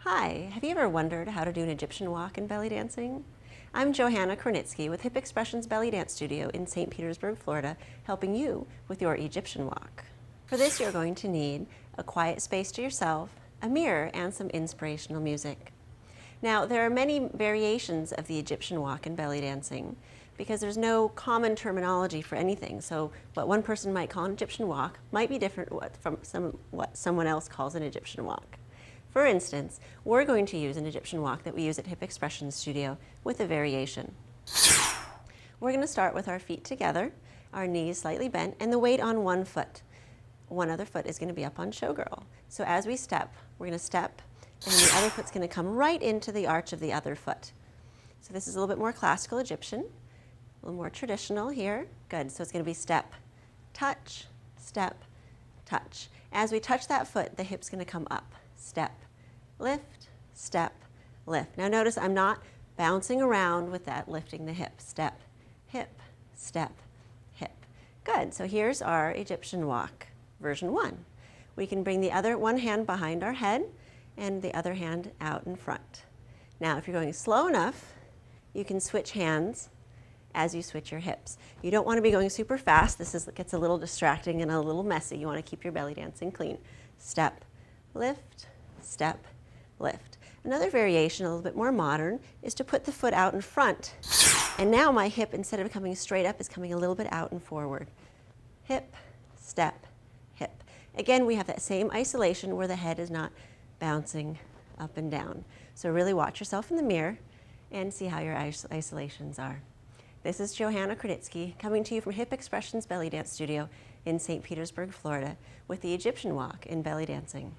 Hi, have you ever wondered how to do an Egyptian walk in belly dancing? I'm Johanna Krynytzky with Hip Expressions Belly Dance Studio in St. Petersburg, Florida, helping you with your Egyptian walk. For this, you're going to need a quiet space to yourself, a mirror, and some inspirational music. Now, there are many variations of the Egyptian walk in belly dancing because there's no common terminology for anything. So what one person might call an Egyptian walk might be different from what someone else calls an Egyptian walk. For instance, we're going to use an Egyptian walk that we use at Hip Expressions Studio with a variation. We're going to start with our feet together, our knees slightly bent, and the weight on one foot. One other foot is going to be up on showgirl. So as we step, we're going to step, and the other foot's going to come right into the arch of the other foot. So this is a little bit more classical Egyptian, a little more traditional here. Good. So it's going to be step, touch, step, touch. As we touch that foot, the hip's going to come up. Step, lift, step, lift. Now notice I'm not bouncing around with that lifting the hip. Step, hip, step, hip. Good. So here's our Egyptian walk, version 1. We can bring the other one hand behind our head and the other hand out in front. Now if you're going slow enough, you can switch hands as you switch your hips. You don't want to be going super fast. This gets a little distracting and a little messy. You want to keep your belly dancing clean. Step, lift, step, lift. Another variation, a little bit more modern, is to put the foot out in front. And now my hip, instead of coming straight up, is coming a little bit out and forward. Hip, step, hip. Again, we have that same isolation where the head is not bouncing up and down. So really watch yourself in the mirror and see how your isolations are. This is Johanna Krynytzky coming to you from Hip Expressions Belly Dance Studio in St. Petersburg, Florida with the Egyptian walk in belly dancing.